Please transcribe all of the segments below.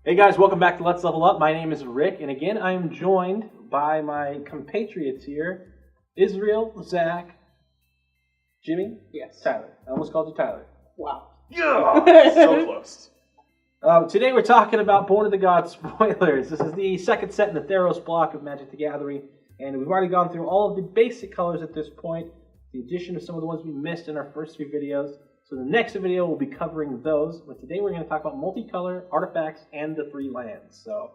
Hey guys, welcome back to Let's Level Up. My name is Rick, and again I am joined by my compatriots here, Israel, Zach, Jimmy, Yes. Tyler. I almost called you Tyler. Wow. Yeah, so close. Today we're talking about Born of the Gods spoilers. This is the second set in the Theros block of Magic the Gathering, and we've already gone through all of the basic colors at this point, the addition of some of the ones we missed in our first few videos. So the next video will be covering those, but today we're going to talk about multicolor, artifacts, and the 3 lands. So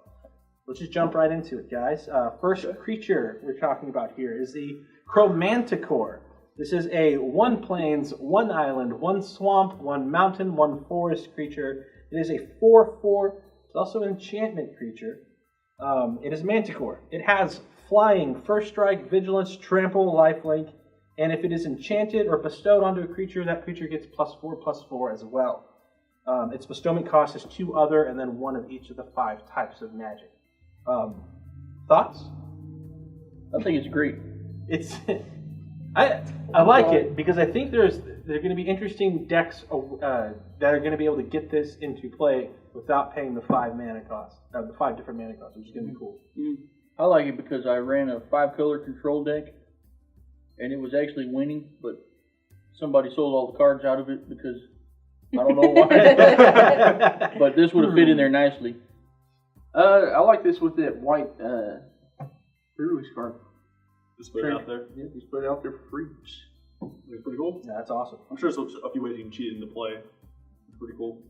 let's just jump right into it, guys. First creature we're talking about here is the Manticore. This is a 1 plains, 1 island, 1 swamp, 1 mountain, 1 forest creature. It is a 4/4. It's also an enchantment creature. It is Manticore. It has flying, first strike, vigilance, trample, lifelink. And if it is enchanted or bestowed onto a creature, that creature gets +4/+4 as well. Its bestowment cost is 2 other, and then 1 of each of the 5 types of magic. Thoughts? I think it's great. It's I like it because I think there are going to be interesting decks that are going to be able to get this into play without paying the 5 mana cost, the 5 different mana costs, which is going to be cool. I like it because I ran a 5-color control deck, and it was actually winning, but somebody sold all the cards out of it because I don't know why. But this would have fit in there nicely. I like this with that white release card. Just put it out there. Yeah, just put it out there for free. It's pretty cool. Yeah, that's awesome. I'm sure there's a few ways you can cheat it into play. It's pretty cool.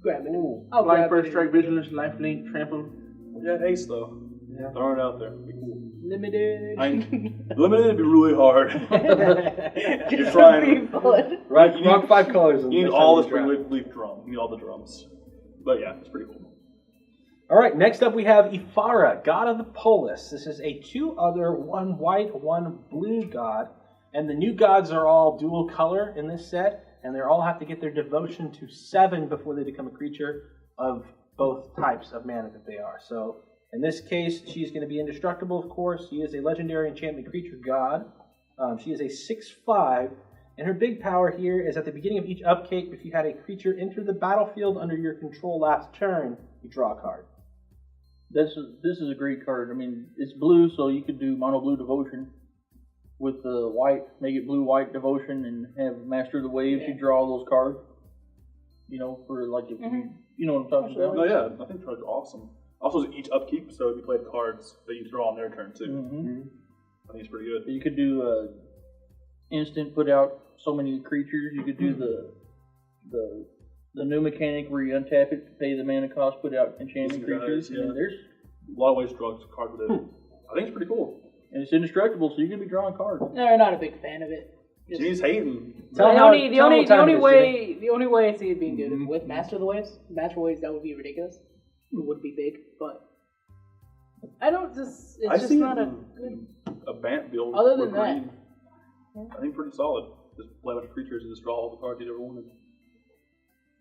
Grab it. I'll Flying grab first it. strike, vigilance, lifelink, trample. Yeah, ace though. Yeah. Throwing it out there. It'd be cool. Limited. Limited would be really hard. You're Just trying. fun. Right, You rock need- 5 colors. You need all the spring-leaf drum. You need all the drums. But yeah, it's pretty cool. All right, next up we have Ephara, God of the Polis. This is a 2 other, 1 white, 1 blue god. And the new gods are all dual color in this set, and they all have to get their devotion to 7 before they become a creature of both types of mana that they are. So in this case, she's going to be indestructible, of course. She is a legendary enchantment creature god. She is a 6/5, and her big power here is at the beginning of each upkeep, if you had a creature enter the battlefield under your control last turn, you draw a card. This is a great card. I mean, it's blue, so you could do mono blue devotion with the white, make it blue-white devotion, and have Master of the Waves. You draw all those cards. You know, for like if you know what I'm talking about. Oh yeah, I think it's awesome. Also, it's each upkeep, so if you play cards that you draw on their turn too. I think it's pretty good. You could do instant, put out so many creatures. You could do the new mechanic where you untap it, pay the mana cost, put out enchanting creatures. Yeah. And there's A lot of ways to draw a card with it. I think it's pretty cool. and it's indestructible, so you can be drawing cards. No, I'm not a big fan of it. Just- She's hating. The only way I see it being good is with Master of the Waves. Master of the Waves, that would be ridiculous. It would be big, but I don't just. It's I just see not a good. a Bant build. Other than with that. green. I think pretty solid. Just play a bunch of creatures and just draw all the cards you ever wanted.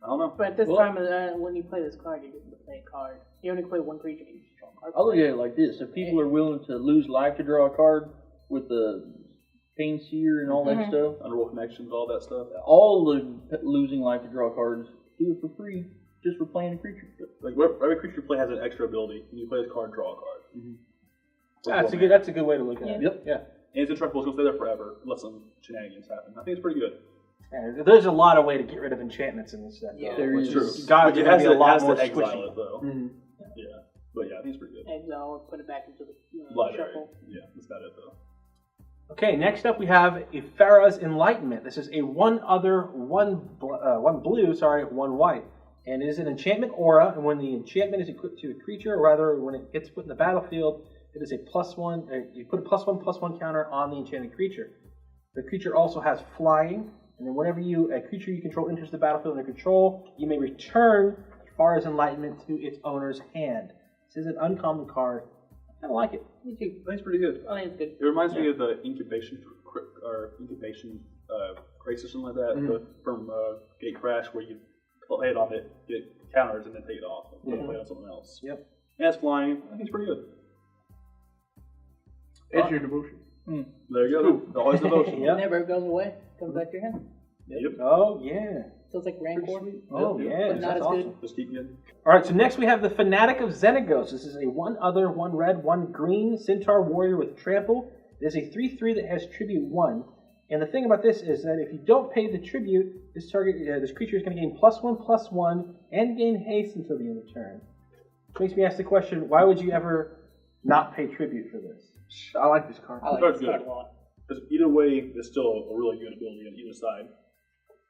I don't know. But at this Well- time, when you play this card, you get to play a card. You only play 1 creature, you just draw a card. I look at it like this: if people are willing to lose life to draw a card with the Pain Seer and all that stuff, Underworld connections, all that stuff. all the losing life to draw cards, do it for free, just for playing a creature. Like every creature you play has an extra ability. When you play this card, draw a card. That's a good way to look at it. Yep. Yeah. And it's indestructible. It's gonna stay there forever unless some shenanigans happen. I think it's pretty good. And there's a lot of way to get rid of enchantments in this set. Yeah. though, There which is. is True. gods But are it going has to be a lot has more to exile squishy. it though. Mhm. Yeah. But yeah, I think it's pretty good. Exile or put it back into the Library. shuffle. Yeah, that's about it though. Okay, next up we have Pharas Enlightenment. This is a 1 other, 1 blue, 1 white. And it is an enchantment aura, and when the enchantment is equipped to a creature, or rather when it gets put in the battlefield, it is a +1, you put a +1/+1 counter on the enchanted creature. The creature also has flying, and then whenever a creature you control enters the battlefield under control, you may return Pharas Enlightenment to its owner's hand. This is an uncommon card. I kind of like it. Me too. I think it's pretty good. I think it's good. It reminds me of the incubation crates or something like that from Gate Crash, where you play it on it, get counters, and then take it off and play it on someone else. Yep. And it's flying. I think it's pretty good. It's your devotion. There you go. Always devotion. Yep. It never goes away. Comes back to your hand. Yep. Oh, yeah. So it's like Rancor. Oh, yeah, But not that's as awesome. good. Just keep getting. All right, so next we have the Fanatic of Xenoghost. This is a 1 other, 1 red, 1 green Centaur warrior with trample. It is a 3/3 that has tribute 1. And the thing about this is that if you don't pay the tribute, this creature is going to gain +1/+1 and gain haste until the end of turn. Which makes me ask the question: why would you ever not pay tribute for this? I like this card. I like Card's this card good. a lot. Because either way, it's still a really good ability on either side.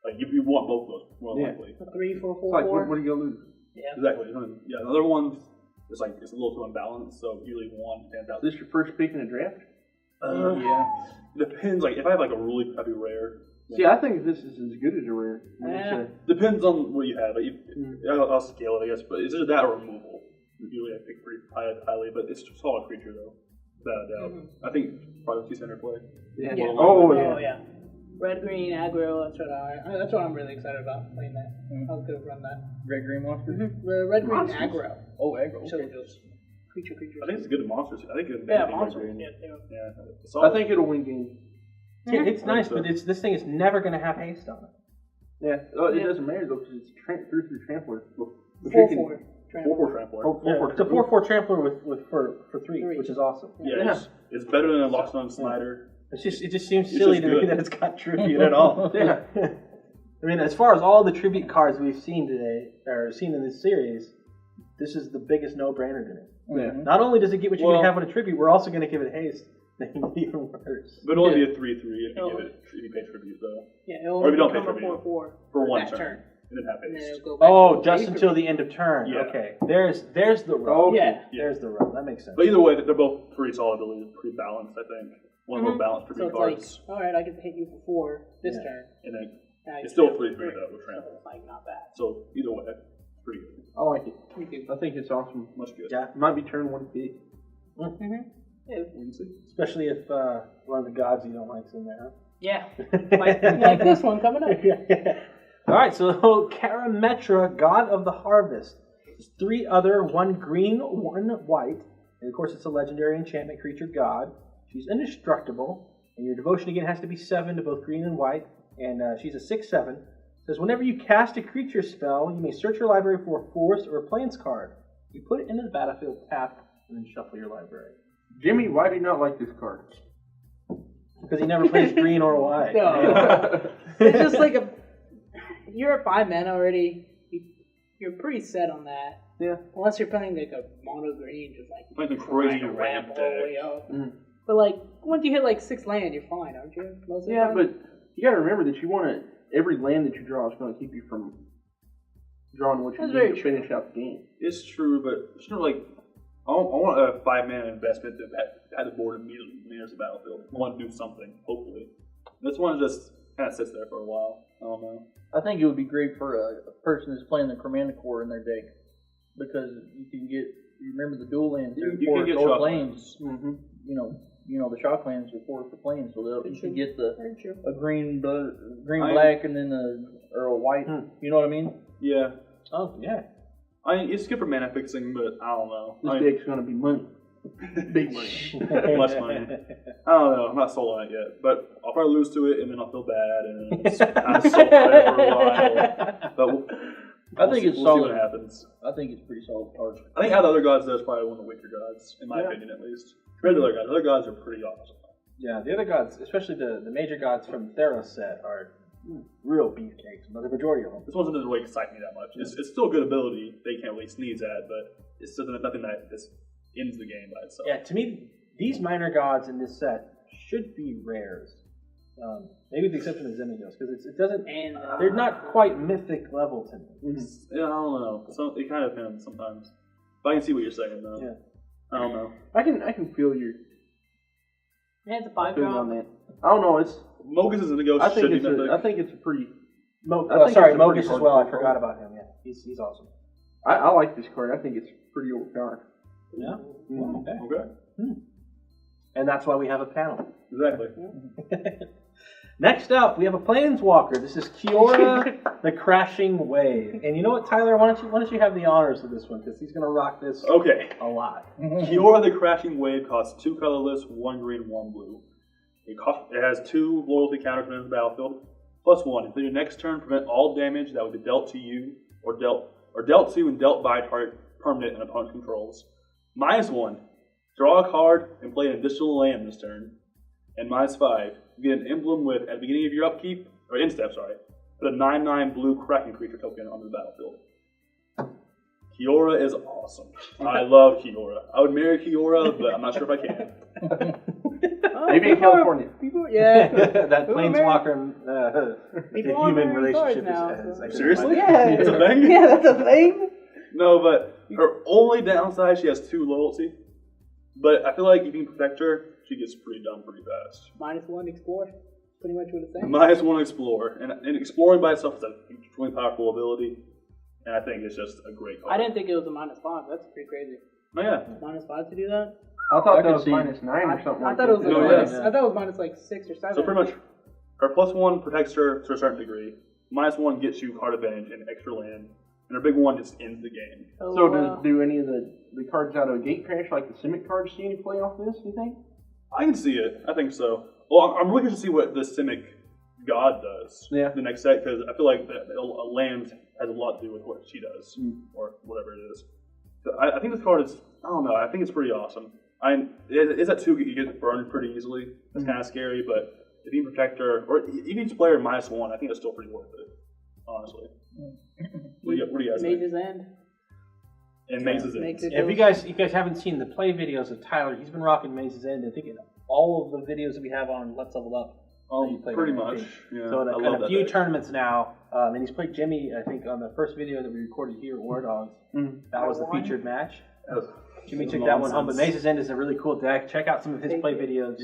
Like you want both of those more likely. A 3, 4, 4, It's like, 4. what are you gonna lose? Yeah. Exactly. Yeah, the other one is like it's a little too unbalanced. So usually one stands out. Is this your first pick in a draft? Yeah. It depends. Like if I have like a really crappy rare. See, I think this is as good as a rare. Yeah. Depends on what you have. Like, I'll scale it, I guess. But it's either that or removal. Usually I pick pretty highly, but it's a solid creature though. Without a doubt. I think probably 2 center play. Yeah. Yeah. Oh, Oh, yeah. Red, green, aggro, that's what I'm really excited about playing that. I was going to run that. Red green monster. Red, green, aggro. Oh, aggro. So just creature. I think it's good in monsters. I think it's Monsters. Yeah. It's I think it'll win games. Yeah, it's nice, so. but this thing is never going to have haste on it. Yeah. It doesn't matter though because it's through trampler. 4/4. 4/4 trampler. It's a 4/4 trampler for 3, which is awesome. Yeah. It's better than a Lost on Snyder. It just seems It's silly just to me good. that it's got tribute at all. Yeah. I mean, as far as all the tribute cards we've seen today, or seen in this series, this is the biggest no-brainer to me. Yeah. Not only does it get what you're going Well- to have with a tribute, we're also going to give it haste. Making it even worse. But it'll only be a 3/3 if you pay tribute though. Yeah, it'll Or if you don't pay become a tribute. 4/4 For one that turn. And then have And then haste. it'll go back Oh, to just base until or- the end of turn. Yeah. Okay, there's the rub. Yeah. There's the rub. That makes sense. But either way, they're both pretty solid abilities, pretty balanced, I think. One more balanced for So 3 it's cards. like, alright, I get to hit you for 4 this turn. And then And I it's get still to hit 3/3 for though with trample. So it's like not bad. So either way, pretty good. I like it. Me too. I think it's awesome. Much good. Yeah. Might be turn 1 pick. Yeah. We can see. Especially if one of the gods you don't like's in there. Yeah. like this one coming up. All right, so Karametra, God of the Harvest. It's 3 other, 1 green, 1 white. And of course, it's a legendary enchantment creature god. She's indestructible. And your devotion again has to be 7 to both green and white. And she's a 6/7. It says, whenever you cast a creature spell, you may search your library for a forest or a plains card. You put it into the battlefield, tap, and then shuffle your library. Jimmy, why do you not like this card? Because he never plays green or white. No. It's just like you're at 5 mana already. You're pretty set on that. Yeah. Unless you're playing like a mono green, just like Like the crazy trying to ramp ramp all the way deck. up. Mm. But like once you hit like 6 land, you're fine, aren't you? Most of the Yeah, time? but you got to remember that you want to. Every land that you draw is going to keep you from drawing what you That's need very to true. finish out the game. It's true, but it's not like I want a 5-mana investment to add the board immediately when there's a battlefield. I want to do something, hopefully. This one just kind of sits there for a while. I don't know. I think it would be great for a person that's playing the Manticore in their deck because you can get. You remember the dual lands? You they're can forest get or shock plains. Mm-hmm. You know the shock lands are forest or plains, so you can get Very true. a green, black, and then a white. You know what I mean? Yeah. Oh, yeah. I mean, it's good for mana fixing, but I don't know. This deck's going to be money. Big money. Less money. I don't know. I'm not sold on it yet. But I'll probably lose to it, and then I'll feel bad, and then I'm sold on it for a while. But I think it's we'll solid. see what happens. I think it's pretty solid card. I think out of the other gods, that's probably one of the weaker gods, in my opinion, at least. Compared to the other gods. The other gods are pretty awesome. Yeah, the other gods, especially the major gods from Theros set, are real beefcakes, but the majority of them. This one doesn't really excite me that much. It's still a good ability they can't really sneeze at, but it's still nothing that just ends the game by itself. Yeah, to me, these minor gods in this set should be rares. Maybe with the exception of Xenoghost, because it doesn't. And They're not quite mythic level to me. Yeah, I don't know. It kind of depends sometimes. But I can see what you're saying, though. Yeah. I don't know. I can feel your it's a 5 feeling drop. on that. I don't know. It's. Mogus is a ghost. I think should it's be mythic. I think it's a pretty. Sorry, it's a pretty Mogus as hard well. I card. forgot about him. Yeah, he's awesome. I like this card. I think it's pretty overpowered. Yeah. Okay. Okay. And that's why we have a panel. Exactly. Next up, we have a Planeswalker. This is Kiora, the Crashing Wave. And you know what, Tyler? Why don't you have the honors of this one? Because he's going to rock this Okay. a lot. Kiora the Crashing Wave costs 2 colorless, 1 green, 1 blue. It has 2 loyalty counters when in the battlefield. +1. Until your next turn, prevent all damage that would be dealt to you or dealt to and dealt by target permanent and opponent controls. -1. Draw a card and play an additional land this turn. And -5. You get an emblem with, at the beginning of your upkeep, or end step, sorry, put a 9/9 blue Kraken creature token onto the battlefield. Kiora is awesome. I love Kiora. I would marry Kiora, but I'm not sure if I can. Maybe in California. Yeah. That Planeswalker the human relationship is Seriously? Yeah. That's a thing? Yeah, that's a thing. No, but her only downside, she has 2 loyalty. But I feel like if you can protect her, she gets pretty done pretty fast. -1 explore. Pretty much what it's saying. -1 explore. And exploring by itself is a extremely powerful ability. And I think it's just a great card. I didn't think it was a -5. That's pretty crazy. Oh, yeah. -5 to do that? I thought I that could was see- -9 or something I like thought that. it was No, minus. yeah. I thought it was minus like 6 or 7. So pretty much, her +1 protects her to a certain degree. -1 gets you card advantage and extra land. And her big one just ends the game. So do any of the cards out of Gate Crash, like the Simic cards, see any play off this, you think? I can see it. I think so. Well, I'm really curious to see what the Simic God does. Yeah. The next set, because I feel like a land has a lot to do with what she does, or whatever it is. So I think this card is, I don't know, I think it's pretty awesome. It is at 2, you get burned pretty easily. It's kind of scary, but if you can protect her, or even each player -1, I think it's still pretty worth it, honestly. What do you guys think? Mage's End. And Maze's End. Makes it If you guys haven't seen the play videos of Tyler, he's been rocking Maze's End. I think in all of the videos that we have on Let's Level Up. He played Pretty on, I much. think. Yeah, So in I a love that few deck. tournaments now, and he's played Jimmy, I think, on the first video that we recorded here at War Dogs. That was the featured match. Jimmy took that one home, but Maze's End is a really cool deck. Check out some of his play videos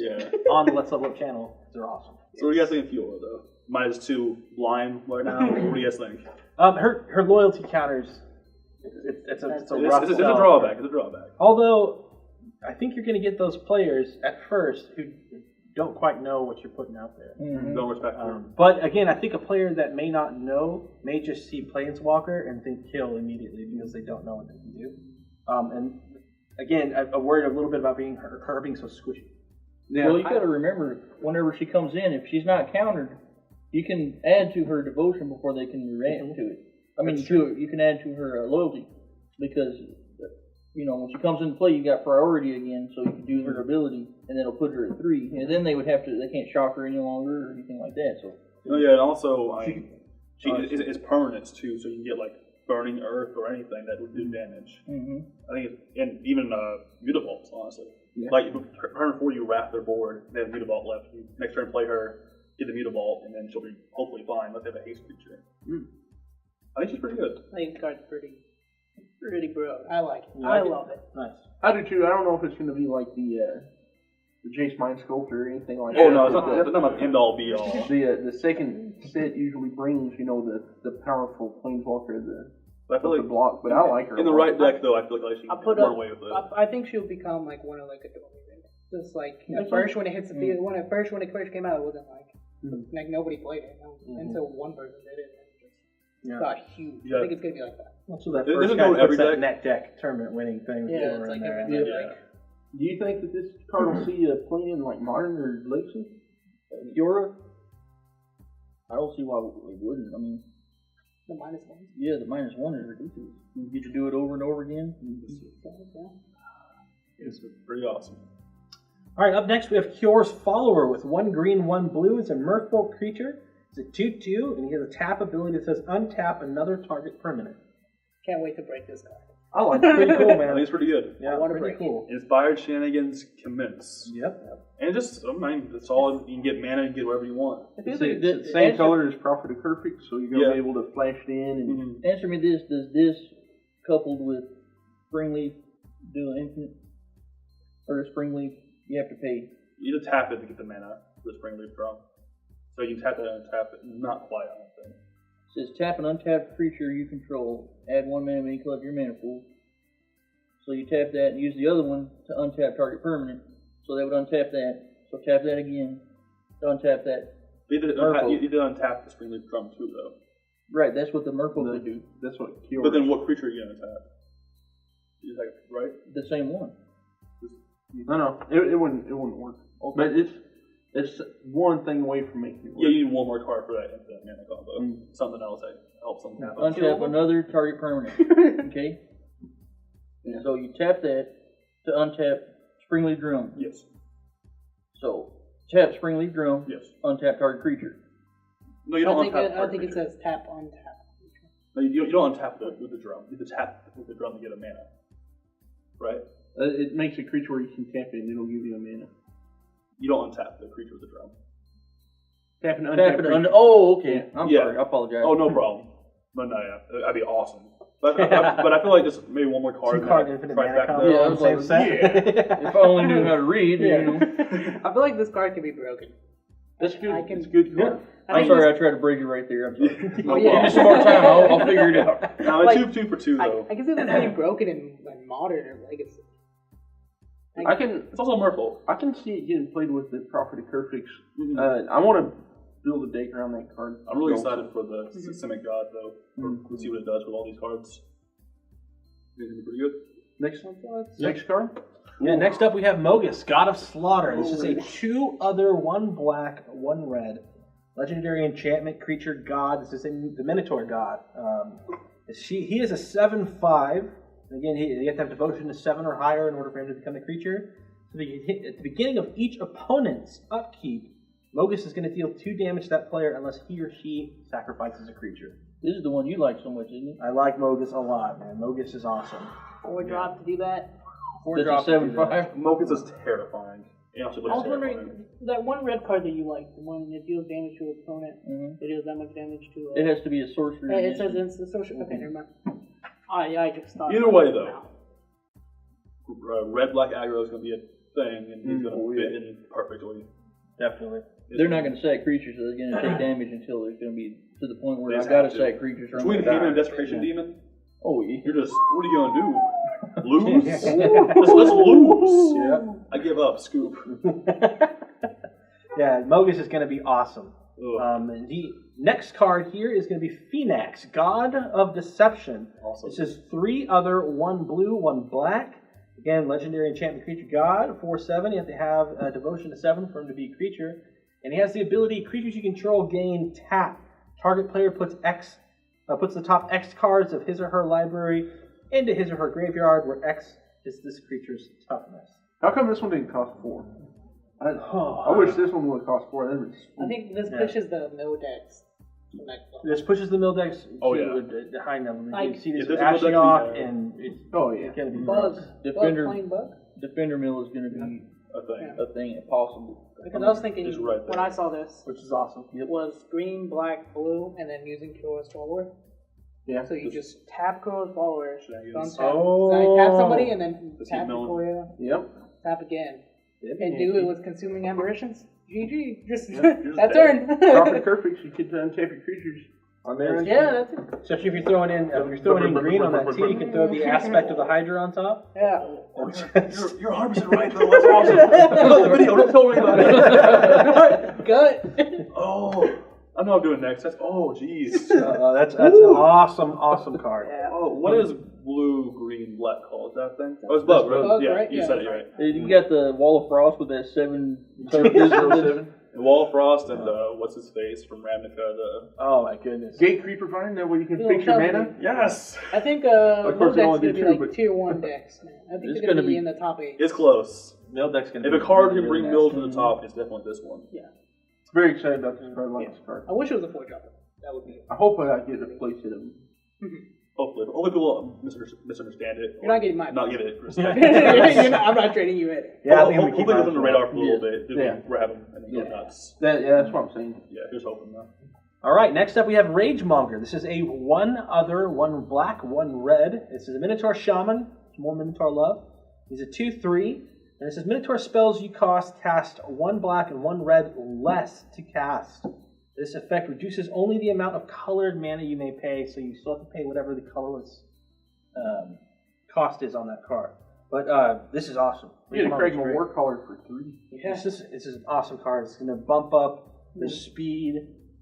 on the Let's Level Up channel. They're awesome. So what do you guys think of Fiora, though? -2 blind right now. What do you guys think? Her loyalty counters. It's a rough It's a sell. drawback. It's a drawback. Although I think you're going to get those players at first who don't quite know what you're putting out there. No respect for him. But again, I think a player that may not know may just see Planeswalker and think kill immediately because they don't know what they can do. And again, I worried a little bit about her being so squishy. Yeah. Well, you got to remember, whenever she comes in, if she's not countered, you can add to her devotion before they can react to it. I mean, you can add to her loyalty because, when she comes into play, you got priority again, so you can do her ability, and then it'll put her at 3. And then they can't shock her any longer or anything like that. So. Oh yeah, and also it's permanence too, so you can get like burning earth or anything that would do damage. I think and even mutavaults, honestly. Yeah. Like turn 4, you wrap their board, they have mutavault left. You next turn play her, get the mutavault, and then she'll be hopefully fine. Let's have a haste creature. I think she's pretty good. I think the card's pretty bro. I like it. I love it. Nice. I do too. I don't know if it's going to be like the Jace Mind Sculptor or anything like Oh that. no, it's not about end all be all. The second set usually brings, the powerful Planeswalker, But I feel the like block. But I like her. in the right deck though, I feel like she can run away with it. I think she'll become like one of like a domain. Just like at first when it hits the field, when it first came out, it wasn't like nobody played it until one person did it. It's got huge. Yeah. I think it's gonna be like that. So that It first doesn't guy go in puts every that deck. net deck tournament winning thing. Yeah, it's like every Yeah. Do you think that this card will see playing in like Modern or Legacy? Fiora? I don't see why it wouldn't. I mean, The -1. yeah, the -1 is ridiculous. You get to do it over and over again. It's pretty awesome. All right, up next we have Kyor's Follower with 1 green, 1 blue. It's a Merfolk creature. It's a 2/2, and he has a tap ability that says untap another target permanent. Can't wait to break this card. I like it. Pretty cool, I think man. it's pretty good. Yeah, wanna pretty break cool. Inspired shenanigans commence. Yep. And just, it's solid. You can get mana and get whatever you want. It's the same color as Prophet of Perfect, so you're going to be able to flash it in. And Answer me this: does this, coupled with Springleaf, do an infinite, or a Springleaf you have to pay? You just tap it to get the mana for the spring leaf draw. So you can tap it and tap it. Not quite, I don't think. It says tap an untapped creature you control. Add 1 mana main color to your mana pool. So you tap that and use the other one to untap target permanent. So that would untap that. So tap that again to untap that. You did untap the spring leaf drum too, though. Right, that's what the Merfolk would do. that's what Kyor. But then what creature are you going to tap? You like, right? The same one. No, it wouldn't work. But It's one thing away from making it work. Yeah, you need one more card for that infinite mana combo. Something else that helps them happen. Untap another target permanent. Okay? Yeah. So you tap that to untap Springleaf Drum. Yes. So, tap Springleaf Drum, Yes. untap target creature. No, you don't untap. I think it says tap on tap. No, you don't untap with the drum. You just tap with the drum to get a mana. Right? It makes a creature where you can tap it and it'll give you a mana. You don't untap the creature with the drum. Tap and Tap untap it creature. under. Oh, okay. I'm Yeah. sorry. I apologize. Oh, no problem. But no, yeah, that'd be awesome. But I feel like just maybe one more card. Two card infinite mana back combo Yeah, I on was the same like, set. If I only knew how to read, you know. I feel like this card can be broken. That's good. I can- It's good card. I'm sorry, I tried to break you right there. I'm sorry. No yeah. Give me some more time. I'll figure it out. No, Like, it's 2 for 2 though. I can see this being broken in Modern or Legacy. I can It's also Merfolk. I can see it getting played with the Prophet of Kerfix. Mhm. I want to build a deck around that card. I'm really excited for the Systemic God though. We'll see what it does with all these cards. It's gonna be pretty good. Next card. Yeah, next up we have Mogus, God of Slaughter. This is a 2-other, 1 black, 1 red. Legendary enchantment creature god. This is the Minotaur god. He is a 7/5. Again, you have to have devotion to 7 or higher in order for him to become a creature. So at the beginning of each opponent's upkeep, Mogus is going to deal 2 damage to that player unless he or she sacrifices a creature. This is the one you like so much, isn't it? I like Mogus a lot, man. Mogus is awesome. 4 drop to do that. 4 That's drops a to do that. 7/5. Mogus is terrifying. It also I looks was terrifying. wondering, that one red card that you like, the one that deals damage to an opponent, Mhm. it deals that much damage to It has to be a sorcerer. Yeah, it says it's the social. Okay, never mind. I just thought. Either way, though, red black aggro is going to be a thing, and he's going to fit in perfectly. Definitely. They're not going to sack creatures, so they're going to take damage until there's going to be to the point where They I just got to have to. sack creatures. or I'm Between gonna him and die. Desecration Demon, Oh, yeah. you're just, what are you going to do? Lose? let's lose. Yeah. I give up. Scoop. Yeah, Mogus is going to be awesome. Ugh. And the next card here is going to be Phoenix, God of Deception. Awesome. This is 3 other, 1 blue, 1 black. Again, legendary enchantment creature god, 4/7. You have to have devotion to 7 for him to be a creature. And he has the ability, creatures you control gain tap. Target player puts the top X cards of his or her library into his or her graveyard, where X is this creature's toughness. How come this one didn't cost 4? I wish this one would have cost 4. That was I think this pushes the mill decks to the next level. This pushes the mill decks Oh, to yeah. the high level. You Like- can see this Yeah, with there's a mill deck Ashiok, thing, and it's yeah. going to be Bug. gross. Defender. Bug playing bug. Defender Mill is going to be A thing. a thing, possible. Because I was thinking It's right when there. I saw this, Which is awesome. it was green, black, blue, and then using Kura's follower. Yeah. So you just tap Kura's follower, Shenanigans. untap, Oh. tap somebody, and then Just tap keep milling. Kura, Yep. tap again. It'd And be do handy. it with consuming aberrations. GG. Just you're just that dead. turn. Prophet of Kerfix, you could untap your creatures on there. Yeah, that's it. Especially if you're throwing in in green on that too, you can throw the aspect of the Hydra on top. Yeah. You're 100% right, though. That's awesome. The video, don't tell me about it. Gut. Oh, I know I'm doing next. That's, oh, jeez. That's an awesome card. Yeah. Oh, what is blue, green, black called? Is that thing? Oh, it's bug, right? Bug, Yeah, right? you Yeah. said it, you're right. You got the Wall of Frost with that 7. 0/7. And Wall of Frost and what's his face from Ravnica. Oh my goodness. Gate Creeper Vine, that way you can Little fix your chubby. mana. Yes, I think Of course, mill they decks only gonna do be 2, like but- tier 1 decks. Man. I think It's they're gonna gonna be be- in the top 8. it's close. Mill deck's gonna If be a card can really bring nasty. Mill to the top, it's definitely this one. Very excited about this card. I like this card. I wish it was a 4-dropper. That would be. I hope I get a place in them. Hopefully people misunderstand it. You're not getting my. Not give it respect. I'm not trading you in. Yeah, I think we Hopefully keep it's ours on the low. radar for a little bit. Yeah. Grab them and then go nuts. That's what I'm saying. Yeah, here's hoping though. All right, next up we have Ragemonger. This is a 1 other, 1 black, 1 red. This is a Minotaur Shaman. More Minotaur love. He's a 2/3. And it says Minotaur spells you cast 1 black and 1 red less to cast. This effect reduces only the amount of colored mana you may pay, so you still have to pay whatever the colorless cost is on that card. But this is awesome. You get a Ragemonger's Kraken great. War Collar for 3. Yeah. This is an awesome card. It's going to bump up the speed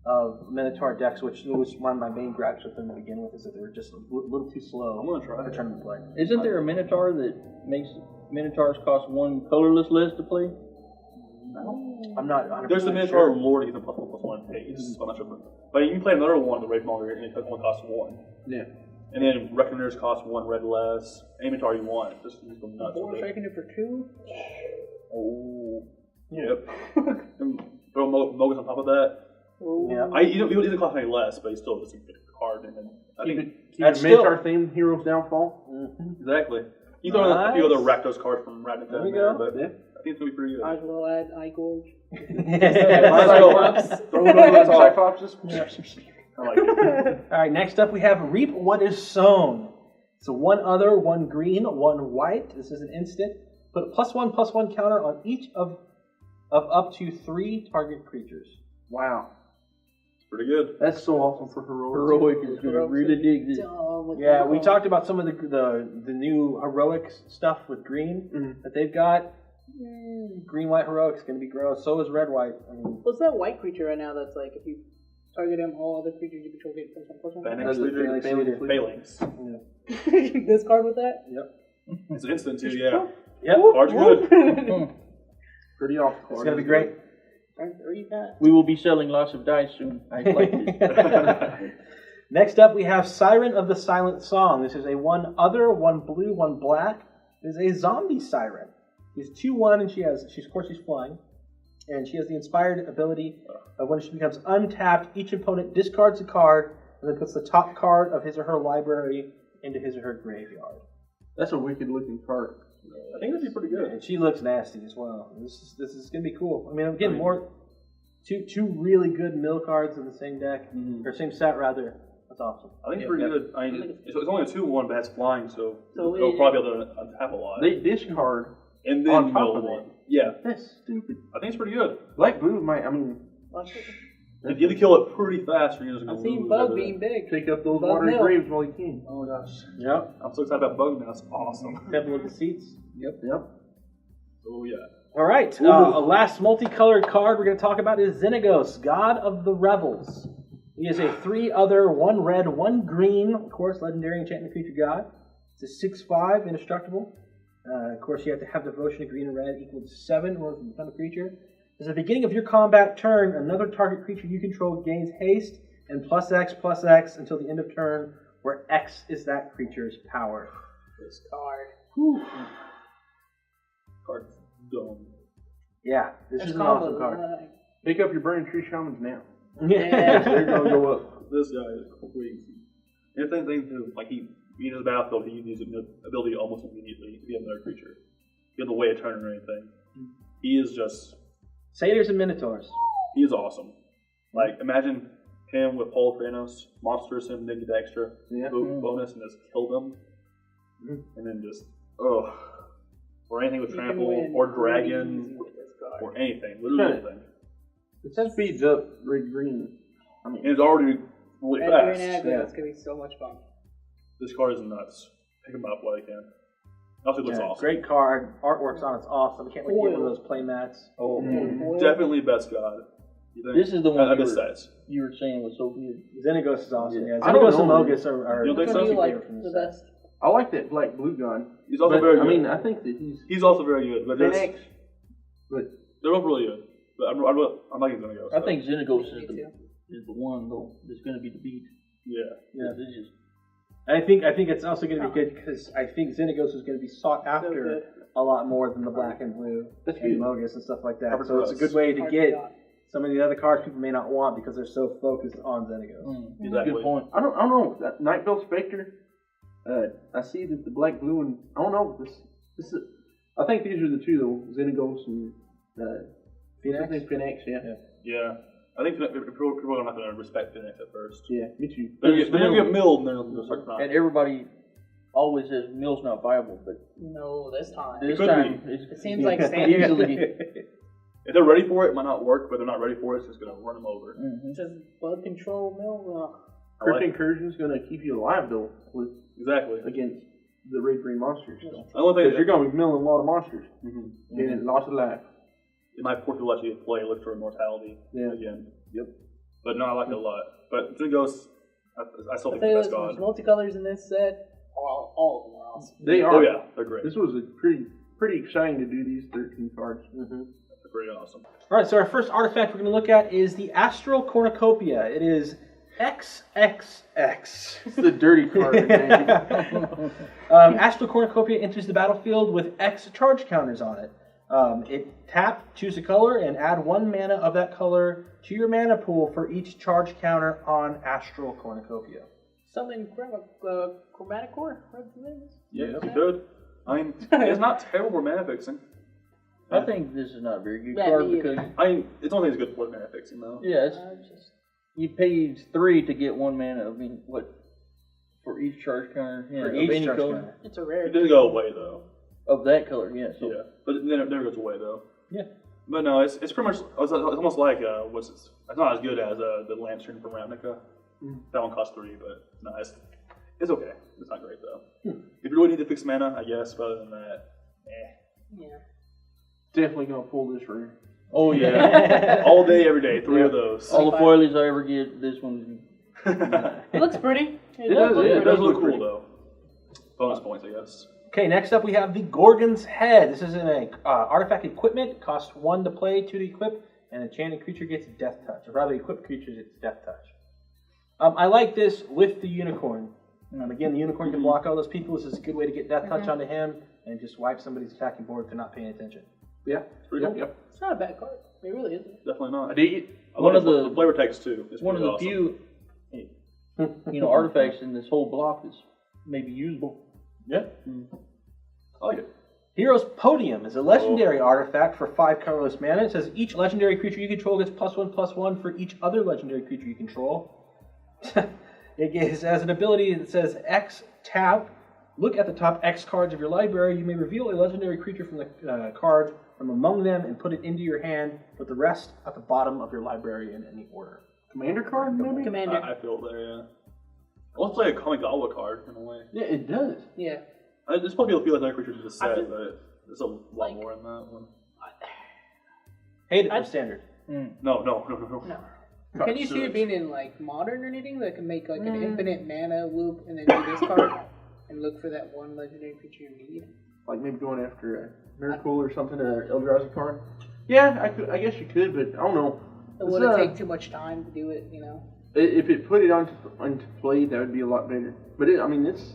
of Minotaur decks, which was one of my main gripes with them to begin with, is that they were just a little too slow. I'm gonna try for it. trying to play. Isn't there a Minotaur that makes Minotaurs cost 1 colorless less to play? I'm not 100% There's the sure. Minotaur Lord, he's a +1/+1 haste. I'm not sure. But you can play another one, the Ragemonger, and it only costs 1. Yeah. And then Reckoners cost 1 red less. Any Minotaur you want. Just use them nuts. Or shaking it for 2. Oh. Yep. And throw Mogus on top of that. Yeah. He doesn't cost any less, but he's still just a good card. And then I think that's Keep Minotaur themed Heroes Downfall. exactly. You throw in a few other Rakdos cards from Ravnica There we in there, go. but Yeah. I think it's gonna be pretty good. Might as well add iGorge. Throw it over the Cyclopses. I like it. All right, next up we have Reap What Is Sown. So 1 other, 1 green, 1 white. This is an instant. Put a +1/+1 counter on each of up to 3 target creatures. Wow. Pretty good. That's so awesome for Heroic. Heroic is going to really dig this. Yeah, we talked about some of the new heroics stuff with green that they've got. Green white heroics going to be gross. So is red white. I mean, What's that white creature right now that's like if you target him, all other creatures you control get +1/+1? Phalanx Leader. Phalanx. This card with that? Yep. It's an instant too, yeah. Yep. Card's good. Pretty awesome. It's going to be great. Turn 3 that. We will be selling lots of dice soon. I like it. Next up, we have Siren of the Silent Song. This is a 1 other, 1 blue, 1 black. It is a zombie siren. She's 2/1, and she's flying, and she has the inspired ability of when she becomes untapped, each opponent discards a card and then puts the top card of his or her library into his or her graveyard. That's a wicked looking card. I think that'd be pretty good. And she looks nasty as well. This is gonna be cool. I mean, I'm getting more two really good mill cards in the same deck or same set rather. That's awesome. I think it's pretty good. I mean, it's only a 2/1, but it's flying, so So they'll probably be able to untap a lot. They discard and on then top mill of one. it. Yeah, That's stupid. I think it's pretty good. Black Blue might, I mean, If you have to kill it pretty fast, or you're just I've gonna seen lose Bug everything. being big. take up those Bug watery mill. graves while you can. Oh my gosh, Yep. I'm so excited about Bug now. It's awesome. Temple of Deceits. Yep. Oh yeah. All right. A last multicolored card we're going to talk about is Xenoghost, God of the Revels. He is a 3 other, 1 red, 1 green, of course, legendary enchantment creature god. It's a 6/5, indestructible. Of course, you have to have devotion of green and red equal to 7 or to become a creature. At the beginning of your combat turn, another target creature you control gains haste and +X/+X until the end of turn, where X is that creature's power. This card. Whew. Card's dumb. Yeah, this This is an awesome card. Pick up your Burning Tree Shamans now. Yeah. They're going to go up. This guy is crazy. And the thing too, like he in his battlefield, he uses the ability almost immediately if you have another creature. If you have to wait a turn or anything. He is just Satyrs and Minotaurs. he is awesome. Like imagine him with Paul Thanos, monsters him, then get the extra bonus and just kill them. And then just or anything with trample or dragon or anything. Literally anything. It speeds up red green. I mean, And it's already really Red fast. green aggro, it's gonna be so much fun. This card is nuts. Pick him up while you can. Also, it looks awesome. Great card. Artwork's on it's awesome. Can't wait to get one of those play mats. Definitely best god. You think? This is the one of this size. you were saying was so good. Xenoghost is awesome. Yeah, I don't Xenoghost and know. Mogus are You don't think What so? do you like favorite from the this set. best? I like that Black Blue god. He's also But, very good. I mean, I think that He's also very good. But there's- Phoenix. But they're both really good. But I'm liking Xenoghost. I think Xenoghost is the one though that's going to be the beat. Yeah. Yeah, this is I think it's also going to be good because I think Xenoghost is going to be sought after a lot more than the black and blue That's and good. Mogus and stuff like that. Covered So it's a us. good way to Hard get shot. some of the other cards people may not want because they're so focused on Xenoghost. that's a Exactly. good point. I don't know. That Nightbell Spectre. I see that the Black Blue and I don't know. This is. I think these are the two though. Xenoghost and Phoenix? Phoenix. Yeah. Yeah. I think people are not going to respect Phoenix at first. Yeah. Me too. They're going to get milled and then they'll start crying. And everybody always says mill's not viable, but No, this time. this could time It seems like standard. easily. If they're ready for it, it might not work, but they're not ready for it, it's just going to run them over. Just bug control mill. I like Crypt it. Incursion is going to keep you alive though with Exactly. against the red green monsters. So. The only thing Because you're going to be milling a lot of monsters Mhm. and lots of life. It might force you to let you play Look for Immortality again. Yep. But no, I like it a lot. But Xenoghost, I still I think tell you it's the this, best there's god. multicolors in this set. All of them are awesome. They are. Oh yeah, they're great. This was a pretty exciting to do these 13 cards. The pretty awesome. All right, so our first artifact we're going to look at is the Astral cornucopia. It is XXX. It's the dirty card, man. Astral cornucopia enters the battlefield with X charge counters on it. It tap, choose a color, and add 1 mana of that color to your mana pool for each charge counter on Astral cornucopia. Something Chromaticcore? What's the name? Yeah, you could. I mean, it's not terrible for mana fixing. I think this is not a very good Yeah, card me because I mean, it's only as good for mana fixing though. yeah, you paid 3 to get 1 mana. I mean, what for each charge counter? Yeah, For of each any charge color counter. It's a rare. It doesn't go away though. of that color. Yeah, so Yeah, but then it never goes away though. Yeah. But no, it's pretty much it's almost like it's not as good as the Lantern from Ravnica. That one costs 3, but no, it's okay. It's not great though. If you really need to fix mana, I guess. But other than that, Yeah. Definitely gonna pull this ring. oh yeah, all day, every day, 3 of those. all the foilies I ever get, this one. It looks pretty. It does, look yeah, It does pretty. look cool though. Bonus points, I guess. Okay, next up we have the Gorgon's Head. This is an artifact equipment. Costs 1 to play, 2 to equip, and enchanted creature gets Death Touch. Or rather, equipped creatures gets Death Touch. I like this with the unicorn. Again, the unicorn can block all those people. This is a good way to get Death Touch onto him and just wipe somebody's attacking board if they're not paying attention. Yeah, It's pretty cool. Yep. It's not a bad card. It really isn't. Definitely not. I dig it. I One love of the- the flavor text too. It's One of pretty the awesome. few, artifacts in this whole block is maybe usable. Yeah. I like it. Hero's Podium is a legendary artifact for 5 colorless mana. It says each legendary creature you control gets +1/+1 for each other legendary creature you control. It has an ability that says X tap. Look at the top X cards of your library. You may reveal a legendary creature from the card from among them and put it into your hand, with the rest at the bottom of your library in any order. Commander card, maybe? Commander. I feel there, yeah. Let's play a Kamigawa card in a way. Yeah, it does. Yeah. There's probably a few other creatures in the set, feel- but there's a lot more in that one. Hate it for standard. No. No. Can you see it being in like modern or anything that can make like an infinite mana loop and then do this card and look for that one legendary creature you need? Like maybe going after a Miracle or something, an Eldrazi card. Yeah, I guess you could, but I don't know. It wouldn't take too much time to do it, you know. If it put it onto play, that would be a lot better. But it's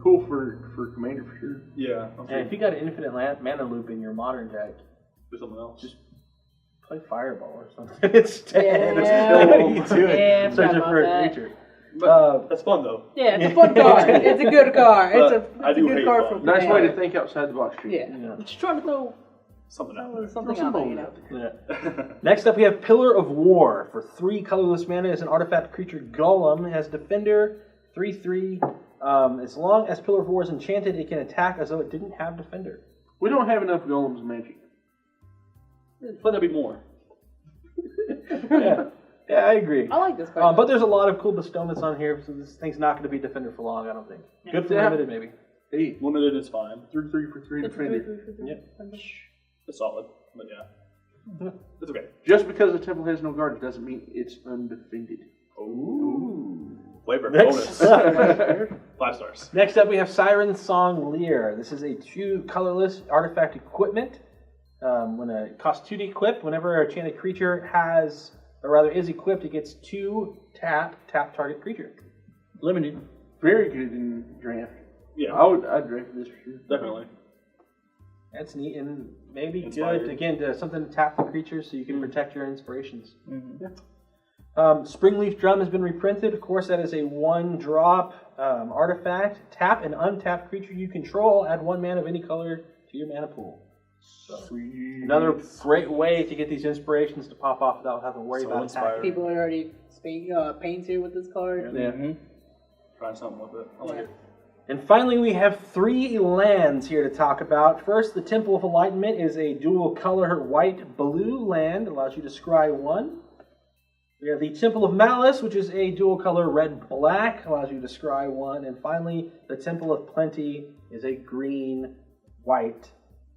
cool for Commander for sure. Yeah. And if you got an infinite mana loop in your modern deck, Do something else. just play Fireball or something instead. Yeah. What are you doing? Yeah, I forgot Searching about for a that. creature. But that's fun though. Yeah, it's a fun card. It's a good card. It's But I a do good hate card fun. for Nice way Commander. to think outside the box. Too. Yeah. Yeah. Just trying to throw Something out there. something Throw some out there, you bones know. out there. Yeah. Next up, we have Pillar of War. For 3 colorless mana, as an artifact creature Golem. It has Defender, 3/3. As long as Pillar of War is enchanted, it can attack as though it didn't have Defender. We don't have enough golems in Magic. Let there be more. Yeah, I agree. I like this card. But there's a lot of cool bestowments on here, so this thing's not going to be Defender for long, I don't think. Good for Yeah. limited, maybe. Hey, Limited is fine. 3 for 3 It's Defender. It's solid. But yeah. It's okay. Just because the temple has no guard doesn't mean it's undefended. Ooh. Flavor. Next. Bonus. 5 stars. Next up, we have Siren Song Lear. This is a 2 colorless artifact equipment. When it costs 2 to equip, whenever a enchanted creature is equipped, it gets 2 tap target creature. Limited. Very good in draft. Yeah. I'd draft this for sure. Definitely. That's neat and maybe Inspired. good again to something to tap the creature so you can protect your inspirations. Mm-hmm. Springleaf Drum has been reprinted. Of course, that is a 1-drop artifact. Tap an untapped creature you control. Add 1 mana of any color to your mana pool. So, another great way to get these inspirations to pop off without having to worry So about inspired. attacking. People are already painted with this card. Yeah. Trying something with it. I like it. And finally, we have 3 lands here to talk about. First, the Temple of Enlightenment is a dual-color white-blue land. Allows you to scry 1. We have the Temple of Malice, which is a dual-color red-black. Allows you to scry 1. And finally, the Temple of Plenty is a green-white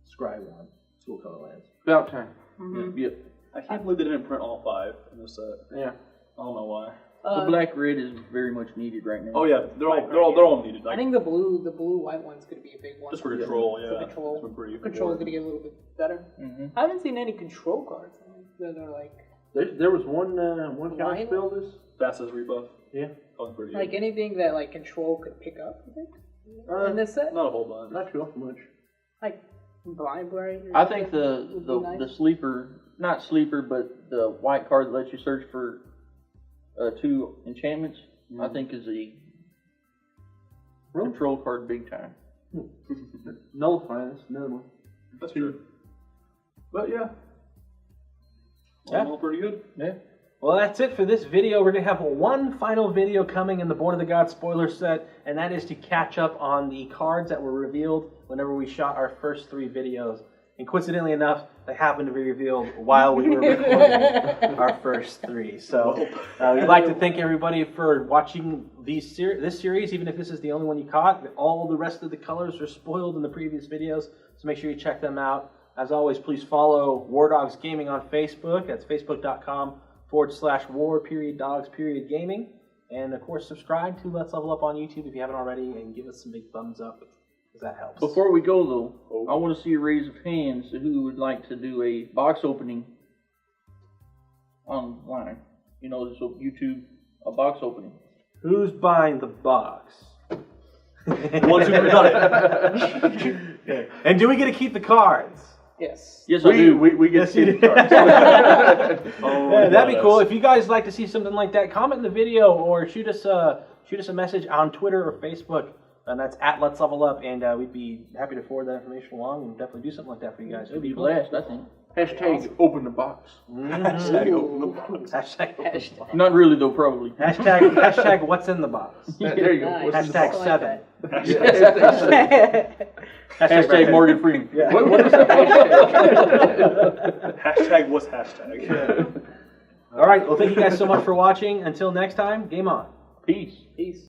scry 1. Dual-color lands. About time. Mm-hmm. Yep. I can't believe they didn't print all 5 in this set. Yeah. I don't know why. The black red is very much needed right now. Oh yeah, they're all needed. I Like, think the blue white one's gonna be a big one. just for control, yeah. For control. It's been pretty Control's gonna get a little bit better. Mm-hmm. I haven't seen any control cards that are like There was one counter Lion? spell this. Fastest rebuff. Yeah. That was pretty like good. anything that like control could pick up. I think in this set, Not a whole bunch. Not too much. like blind bright. I think the would be nice. the sleeper, not sleeper, but the white card that lets you search for 2 enchantments, I think is a control card big time. Nullify, that's another one. That's true. But yeah. Yeah. All pretty good. Yeah. Well, that's it for this video. We're going to have one final video coming in the Born of the Gods spoiler set, and that is to catch up on the cards that were revealed whenever we shot our first 3 videos. And coincidentally enough, they happened to be revealed while we were recording our first 3. So we'd like to thank everybody for watching this series, even if this is the only one you caught. All the rest of the colors were spoiled in the previous videos, so make sure you check them out. As always, please follow War Dogs Gaming on Facebook. That's facebook.com/war-dogs-gaming. And of course, subscribe to Let's Level Up on YouTube if you haven't already, and give us some big thumbs up, because that helps. Before we go though, I want to see a raise of hands who would like to do a box opening online. You know, so YouTube, a box opening. Who's buying the box? Ones who got it. And do we get to keep the cards? Yes. Yes, I do. We get Yes, you to do. see the cards. Yeah, that'd be cool. If you guys like to see something like that, comment in the video or shoot us a message on Twitter or Facebook, and that's at Let's Level Up, and we'd be happy to forward that information along and definitely do something like that for you guys. It'd be a blast, I think. Hashtag open the box. Hashtag open the box. Hashtag. Not really though, probably. Hashtag what's in the box. There you go. Nice. What's in the Hashtag box? 7. Hashtag Morgan Freeman. Yeah. What is that Hashtag what's hashtag? All right. Well, thank you guys so much for watching. Until next time, game on. Peace. Peace.